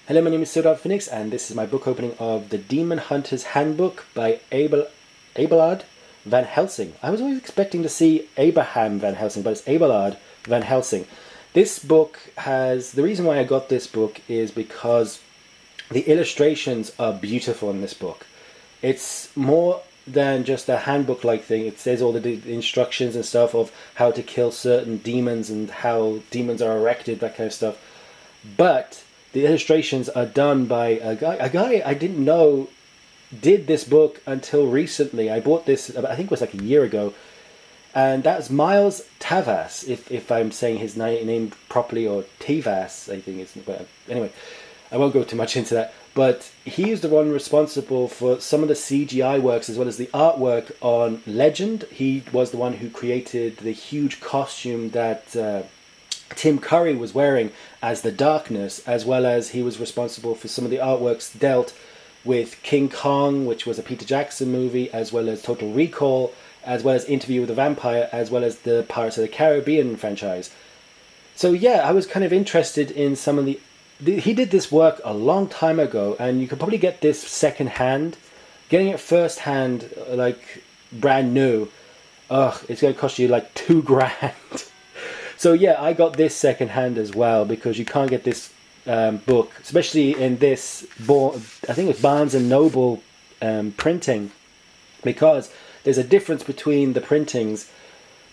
Hello, my name is SilverDarkPhoenix, and this is my book opening of The Demon Hunter's Handbook by Abelard Van Helsing. I was always expecting to see Abraham Van Helsing, but it's Abelard Van Helsing. This book has... The reason why I got this book is because the illustrations are beautiful in this book. It's more than just a handbook-like thing. It says all the instructions and stuff of how to kill certain demons and how demons are erected, that kind of stuff. But the illustrations are done by a guy I didn't know did this book until recently. I bought this, I think it was like a year ago, and that's Miles Tavas, if I'm saying his name properly, or Tavas, I think it's. But anyway, I won't go too much into that. But he's the one responsible for some of the CGI works as well as the artwork on Legend. He was the one who created the huge costume that Tim Curry was wearing as the Darkness, as well as he was responsible for some of the artworks dealt with King Kong, which was a Peter Jackson movie, as well as Total Recall, as well as Interview with a Vampire, as well as the Pirates of the Caribbean franchise. So yeah, I was kind of interested in some of the... He did this work a long time ago, and you could probably get this second hand. Getting it first hand, like brand new, it's going to cost you like $2,000. So yeah, I got this second hand as well, because you can't get this book, especially in this, I think it was Barnes and Noble printing, because there's a difference between the printings.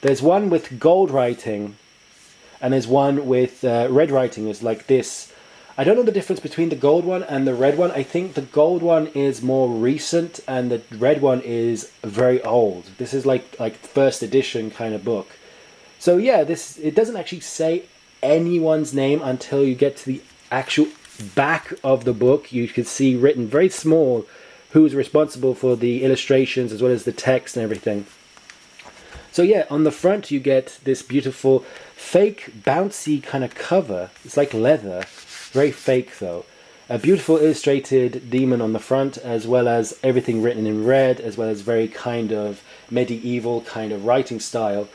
There's one with gold writing, and there's one with red writing. It's like this. I don't know the difference between the gold one and the red one. I think the gold one is more recent, and the red one is very old. This is like first edition kind of book. So yeah, it doesn't actually say anyone's name until you get to the actual back of the book. You can see written very small who's responsible for the illustrations as well as the text and everything. So yeah, on the front you get this beautiful fake bouncy kind of cover. It's like leather, very fake though. A beautiful illustrated demon on the front, as well as everything written in red, as well as very kind of medieval kind of writing style.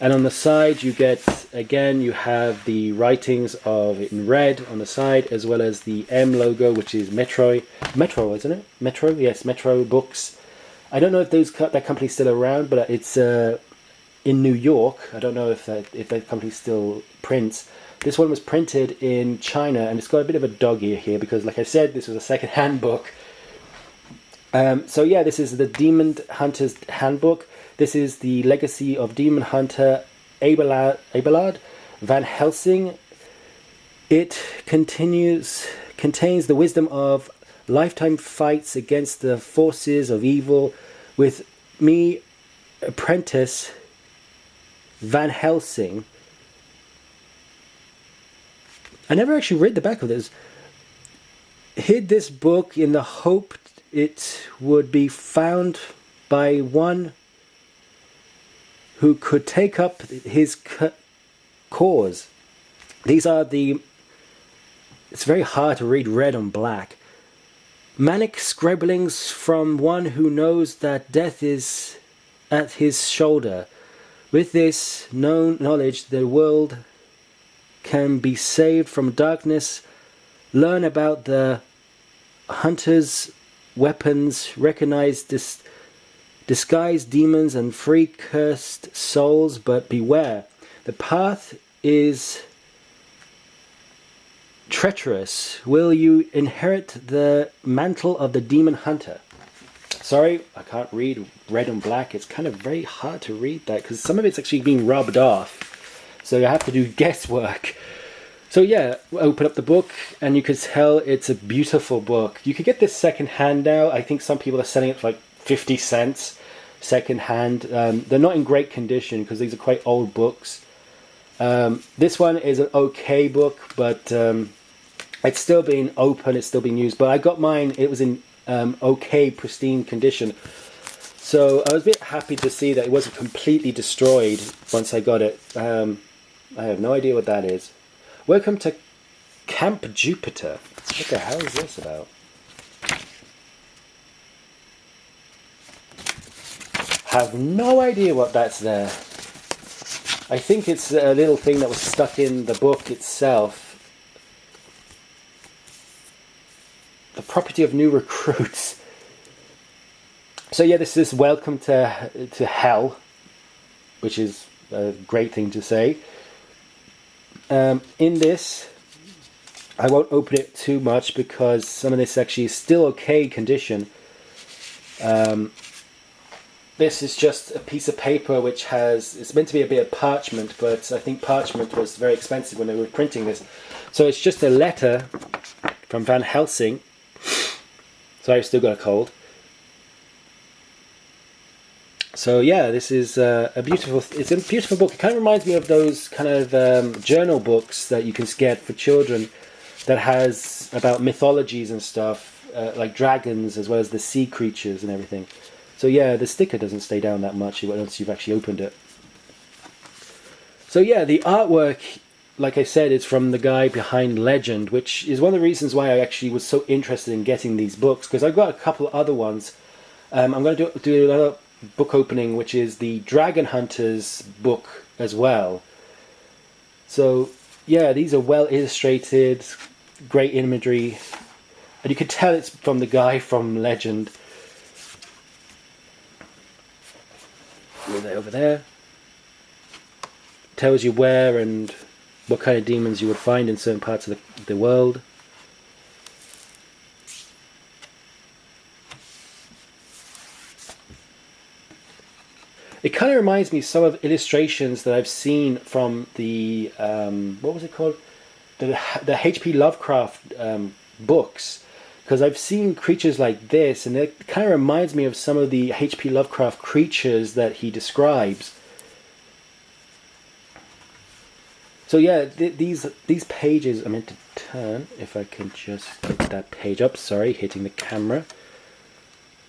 And on the side you get, again, you have the writings of it in red on the side, as well as the M logo, which is Metro, isn't it? Metro, yes, Metro Books. I don't know if that company's still around, but it's in New York. I don't know if that company still prints. This one was printed in China, and it's got a bit of a dog ear here because, like I said, this was a second-hand book. So yeah, this is the Demon Hunter's Handbook. This is the legacy of Demon Hunter Abelard Van Helsing. It contains the wisdom of lifetime fights against the forces of evil with me, apprentice Van Helsing. I never actually read the back of this. Hid this book in the hope it would be found by one who could take up his cause. These are the... It's very hard to read red on black. Manic scribblings from one who knows that death is at his shoulder. With this known knowledge, the world can be saved from darkness. Learn about the hunter's weapons, recognize disguised demons and free cursed souls, but beware. The path is treacherous. Will you inherit the mantle of the demon hunter? Sorry, I can't read red and black. It's kind of very hard to read that because some of it's actually being rubbed off. So you have to do guesswork. So yeah, open up the book and you can tell it's a beautiful book. You could get this second hand now. I think some people are selling it for like 50 cents second hand. They're not in great condition because these are quite old books. This one is an okay book, but it's still being open, it's still being used. But I got mine, it was in okay, pristine condition. So I was a bit happy to see that it wasn't completely destroyed once I got it. I have no idea what that is. Welcome to Camp Jupiter. What the hell is this about? Have no idea what that's there. I think it's a little thing that was stuck in the book itself. property of new recruits. So yeah, this is welcome to hell, which is a great thing to say. In this, I won't open it too much because some of this actually is still okay condition. This is just a piece of paper which has, it's meant to be a bit of parchment, but I think parchment was very expensive when they were printing this. So it's just a letter from Van Helsing. Sorry, I've still got a cold. So yeah, this is it's a beautiful book. It kind of reminds me of those kind of journal books that you can get for children that has about mythologies and stuff, like dragons as well as the sea creatures and everything. So yeah, the sticker doesn't stay down that much once you've actually opened it. So yeah, the artwork, like I said, is from the guy behind Legend, which is one of the reasons why I actually was so interested in getting these books, because I've got a couple of other ones. I'm going to do another book opening, which is the Dragon Hunters book as well. So yeah, these are well illustrated, great imagery, and you can tell it's from the guy from Legend. Over there tells you where and what kind of demons you would find in certain parts of the world. It kind of reminds me of some of illustrations that I've seen from the what was it called, the H.P. Lovecraft books. Because I've seen creatures like this, and it kind of reminds me of some of the H.P. Lovecraft creatures that he describes. So yeah, these pages are meant to turn, if I can just get that page up, sorry, hitting the camera,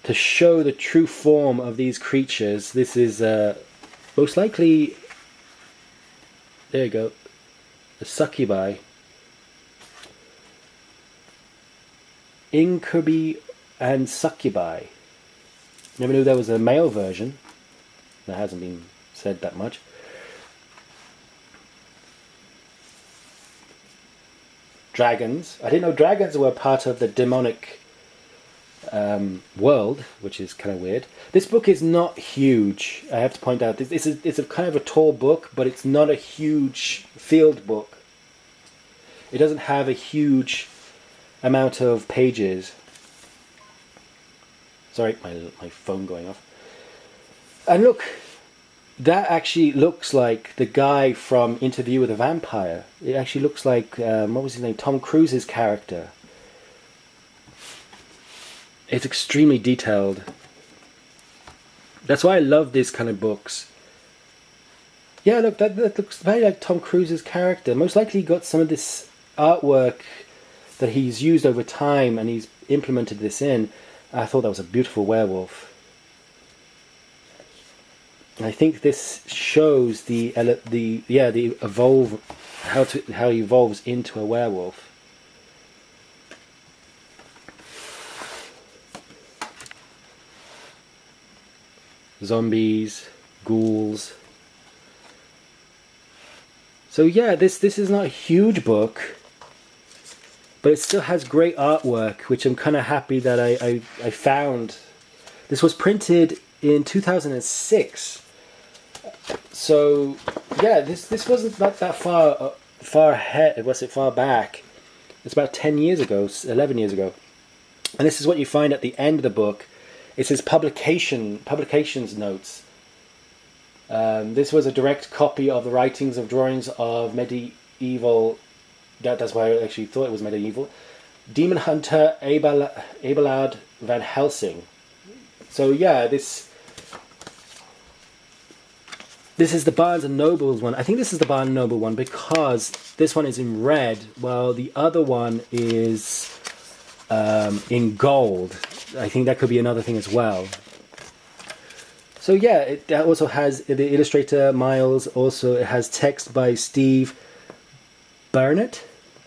to show the true form of these creatures. This is most likely, there you go, a succubi. Incubi and succubi. Never knew there was a male version. That hasn't been said that much. Dragons. I didn't know dragons were part of the demonic world, which is kind of weird. This book is not huge. I have to point out, it's a kind of a tall book, but it's not a huge field book. It doesn't have a huge amount of pages. Sorry, my phone going off. And look, that actually looks like the guy from Interview with a Vampire. It actually looks like, what was his name? Tom Cruise's character. It's extremely detailed. That's why I love these kind of books. Yeah, look, that looks very like Tom Cruise's character. Most likely he got some of this artwork that he's used over time, and he's implemented this in. I thought that was a beautiful werewolf. And I think this shows the evolve, how he evolves into a werewolf. Zombies, ghouls. So yeah, this is not a huge book, but it still has great artwork, which I'm kind of happy that I found. This was printed in 2006. So yeah, this wasn't not that far ahead. Was it far back? It's about 10 years ago, 11 years ago. And this is what you find at the end of the book. It says publications notes. This was a direct copy of the writings of drawings of medieval. That's why I actually thought it was medieval. Demon Hunter Abelard Van Helsing. So yeah, this is the Barnes and Noble's one. I think this is the Barnes and Noble one because this one is in red, while the other one is in gold. I think that could be another thing as well. So yeah, it also has the illustrator Miles. Also, it has text by Steve Burnett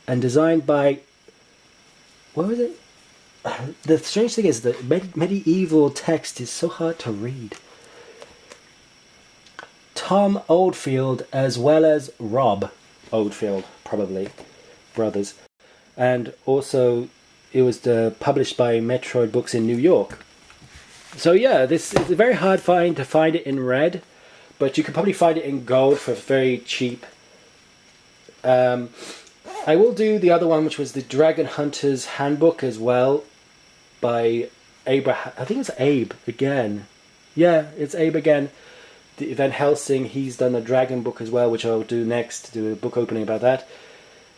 and designed by, what was it? The strange thing is that medieval text is so hard to read. Tom Oldfield, as well as Rob Oldfield, probably brothers. And also it was published by Metroid Books in New York. So yeah, this is a very hard to find it in red, but you can probably find it in gold for very cheap. I will do the other one, which was the Dragon Hunter's Handbook as well, by Abraham. I think it's Abe again. Yeah, it's Abe again. The Van Helsing. He's done a dragon book as well, which I'll do next. Do a book opening about that.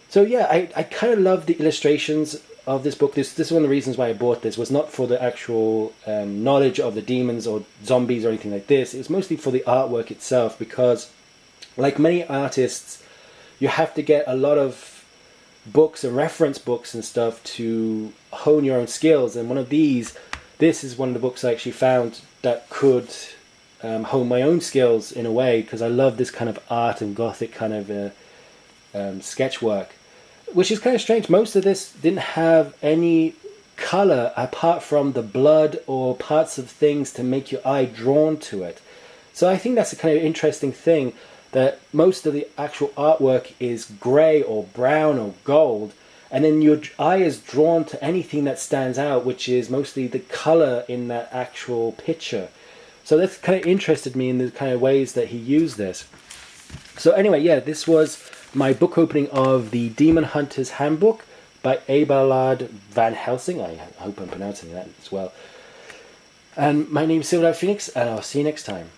So yeah, I kind of love the illustrations of this book. This is one of the reasons why I bought this. Was not for the actual knowledge of the demons or zombies or anything like this. It was mostly for the artwork itself, because like many artists, you have to get a lot of books and reference books and stuff to hone your own skills. And one of this is one of the books I actually found that could hone my own skills in a way, because I love this kind of art and gothic kind of sketch work, which is kind of strange. Most of this didn't have any color apart from the blood or parts of things to make your eye drawn to it. So I think that's a kind of interesting thing, that most of the actual artwork is grey or brown or gold, and then your eye is drawn to anything that stands out, which is mostly the colour in that actual picture. So that's kind of interested me in the kind of ways that he used this. So anyway, yeah, this was my book opening of the Demon Hunter's Handbook by Otto Van Helsing. I hope I'm pronouncing that as well. And my name is SilverDarkPhoenix, and I'll see you next time.